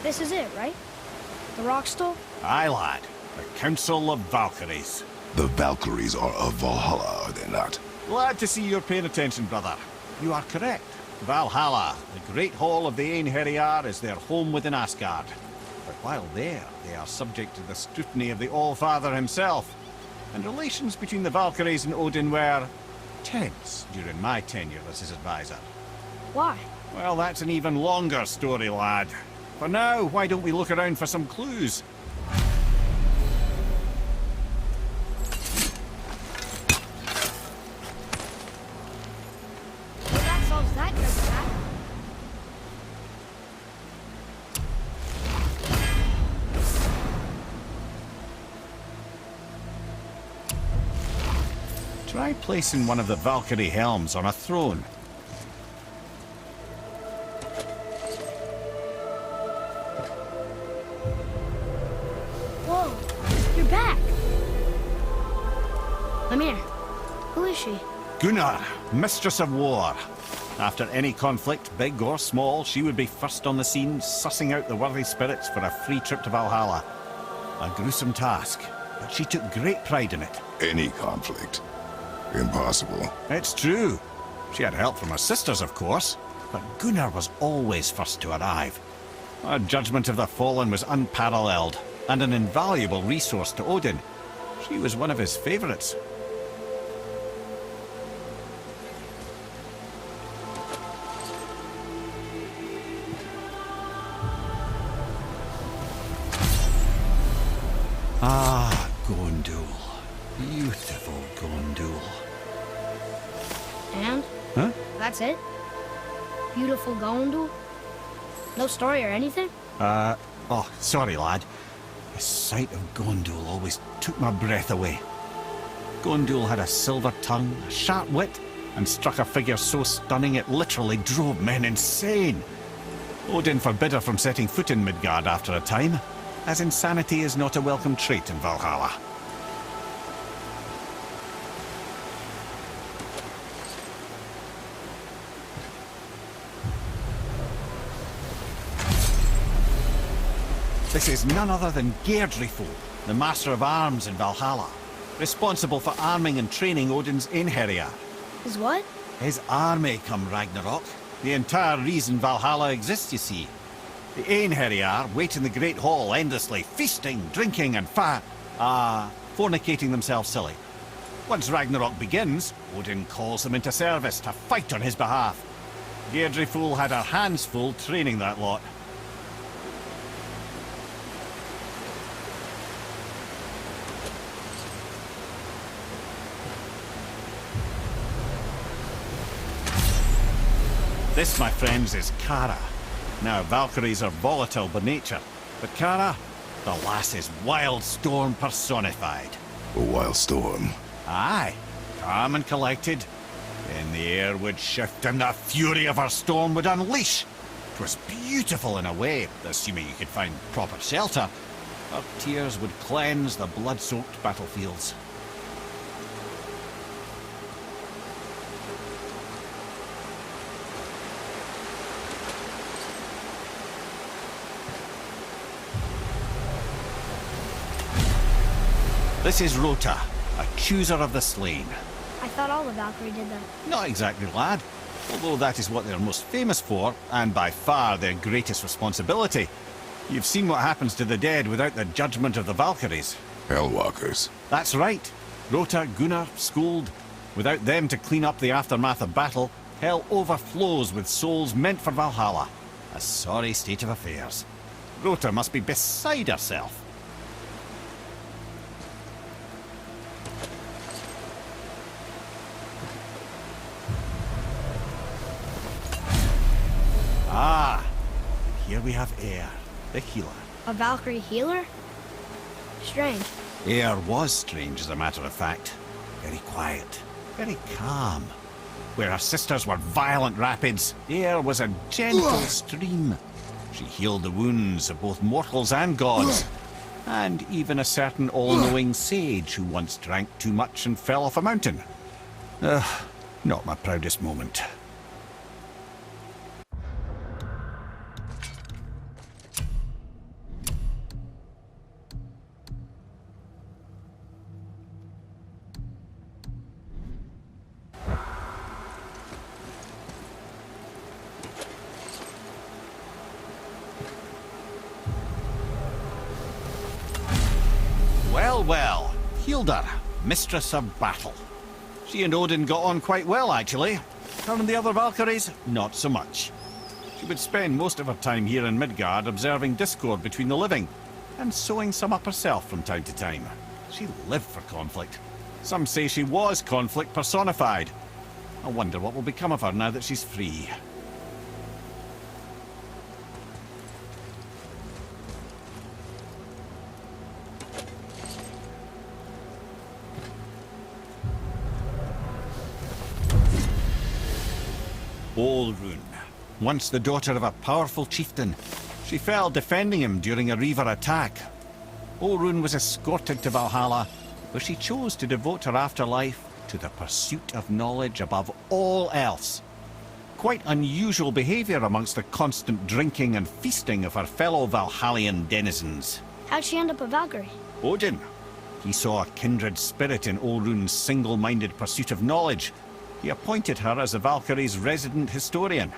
This is it, right? The rock stole? Aye, lad. The Council of Valkyries. The Valkyries are of Valhalla, are they not? Glad to see you're paying attention, brother. You are correct. Valhalla, the great hall of the Einherjar, is their home within Asgard. But while there, they are subject to the scrutiny of the All-Father himself. And relations between the Valkyries and Odin were tense during my tenure as his advisor. Why? Well, that's an even longer story, lad. For now, why don't we look around for some clues? Well, that solves that treasure map. Try placing one of the Valkyrie helms on a throne. Whoa, you're back. Lemire, who is she? Gunnar, Mistress of War. After any conflict, big or small, she would be first on the scene, sussing out the worthy spirits for a free trip to Valhalla. A gruesome task, but she took great pride in it. Any conflict. Impossible. It's true. She had help from her sisters, of course, but Gunnar was always first to arrive. Her judgment of the fallen was unparalleled, and an invaluable resource to Odin. She was one of his favorites. Ah, Gondul. Beautiful Gondul. And? Huh? That's it? Beautiful Gondul? No story or anything? Oh, sorry, lad. The sight of Gondul always took my breath away. Gondul had a silver tongue, a sharp wit, and struck a figure so stunning it literally drove men insane. Odin forbid her from setting foot in Midgard after a time, as insanity is not a welcome trait in Valhalla. This is none other than Geirdriful, the Master of Arms in Valhalla, responsible for arming and training Odin's Einherjar. Is what? His army come Ragnarok. The entire reason Valhalla exists, you see. The Einherjar wait in the Great Hall endlessly, feasting, drinking, and fornicating themselves silly. Once Ragnarok begins, Odin calls them into service to fight on his behalf. Geirdriful had her hands full training that lot. This, my friends, is Kara. Now, Valkyries are volatile by nature, but Kara, the lass is Wild Storm personified. A wild storm. Aye, calm and collected. Then the air would shift and the fury of her storm would unleash. 'Twas beautiful in a way, assuming you could find proper shelter. Her tears would cleanse the blood-soaked battlefields. This is Rota, accuser of the slain. I thought all the Valkyrie did that. Not exactly, lad. Although that is what they're most famous for, and by far their greatest responsibility. You've seen what happens to the dead without the judgment of the Valkyries. Hellwalkers. That's right. Rota, Gunnar, Skuld. Without them to clean up the aftermath of battle, hell overflows with souls meant for Valhalla. A sorry state of affairs. Rota must be beside herself. Ah, here we have Air, the healer. A Valkyrie healer? Strange. Air was strange, as a matter of fact. Very quiet, very calm. Where her sisters were violent rapids, Air was a gentle stream. She healed the wounds of both mortals and gods. And even a certain all-knowing sage who once drank too much and fell off a mountain. Not my proudest moment. Well, well. Hilda, mistress of battle. She and Odin got on quite well, actually. Her and the other Valkyries, not so much. She would spend most of her time here in Midgard observing discord between the living, and sewing some up herself from time to time. She lived for conflict. Some say she was conflict personified. I wonder what will become of her now that she's free. Olrun, once the daughter of a powerful chieftain. She fell defending him during a Reaver attack. Olrun was escorted to Valhalla, where she chose to devote her afterlife to the pursuit of knowledge above all else. Quite unusual behavior amongst the constant drinking and feasting of her fellow Valhallian denizens. How'd she end up a Valkyrie? Odin. He saw a kindred spirit in Olrun's single-minded pursuit of knowledge. He appointed her as the Valkyrie's resident historian.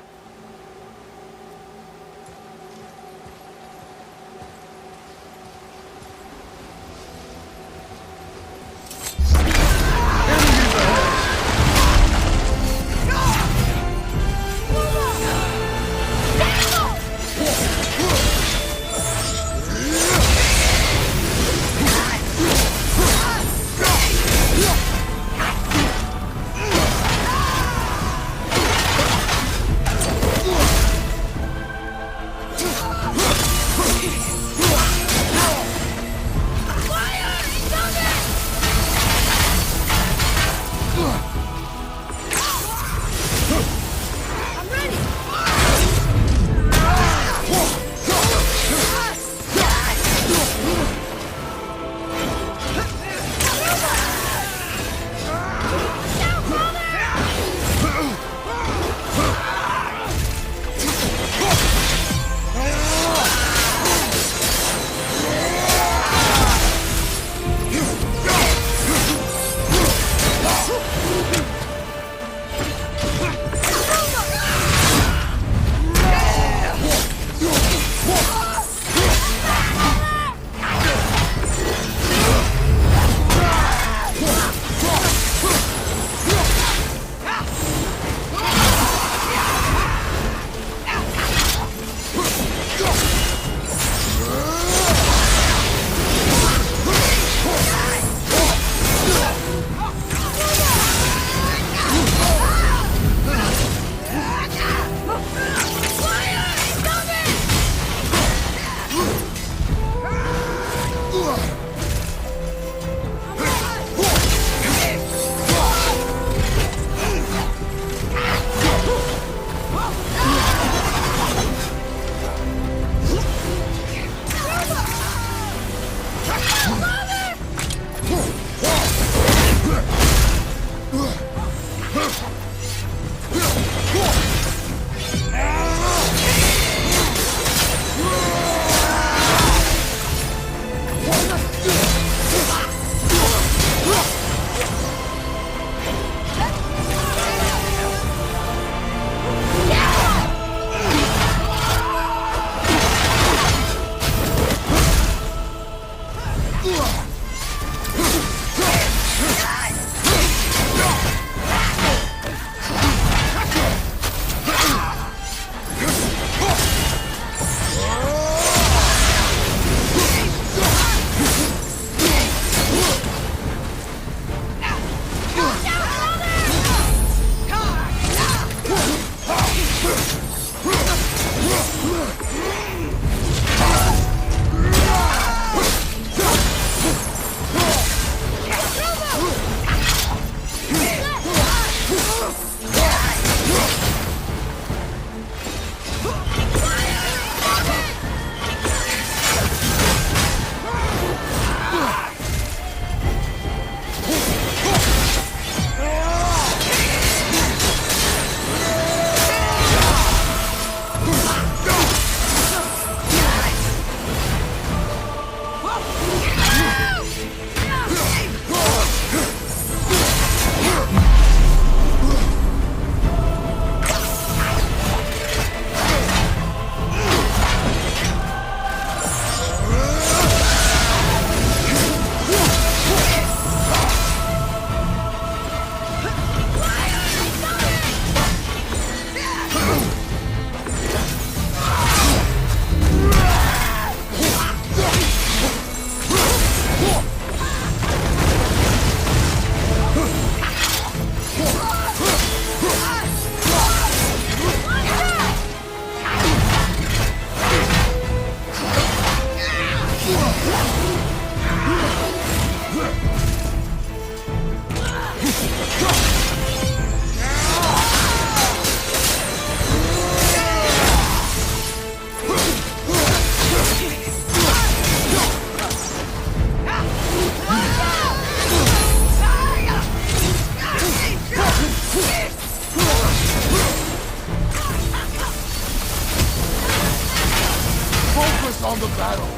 Focus on the battle.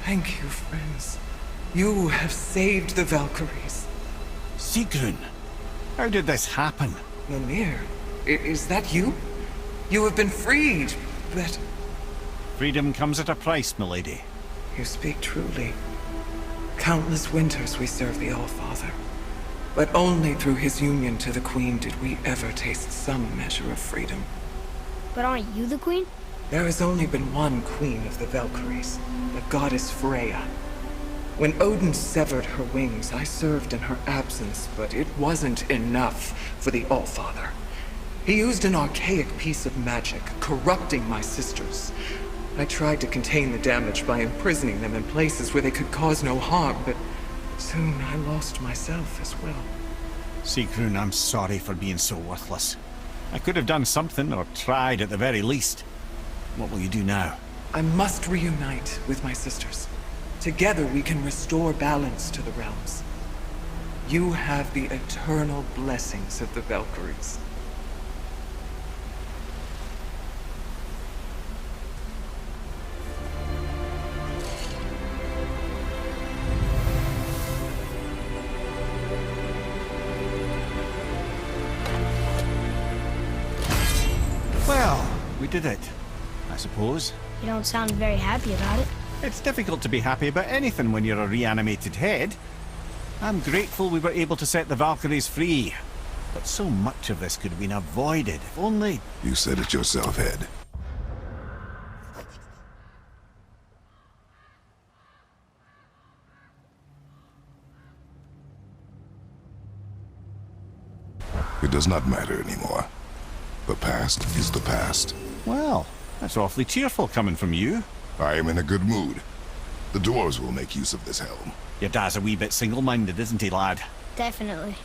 Thank you, friends. You have saved the Valkyries. Sirgun, how did this happen? Mimir, is that you? You have been freed, but... Freedom comes at a price, milady. You speak truly. Countless winters we served the All-Father. But only through his union to the Queen did we ever taste some measure of freedom. But aren't you the queen? There has only been one Queen of the Valkyries, the goddess Freya. When Odin severed her wings, I served in her absence, but it wasn't enough for the All-Father. He used an archaic piece of magic, corrupting my sisters. I tried to contain the damage by imprisoning them in places where they could cause no harm, but soon I lost myself as well. Sirgun, I'm sorry for being so worthless. I could have done something, or tried at the very least. What will you do now? I must reunite with my sisters. Together we can restore balance to the realms. You have the eternal blessings of the Valkyries. Well, we did it, I suppose. You don't sound very happy about it. It's difficult to be happy about anything when you're a reanimated head. I'm grateful we were able to set the Valkyries free. But so much of this could have been avoided if only... You said it yourself, Ed. It does not matter anymore. The past is the past. Well, that's awfully cheerful coming from you. I am in a good mood. The dwarves will make use of this helm. Your dad's a wee bit single-minded, isn't he, lad? Definitely.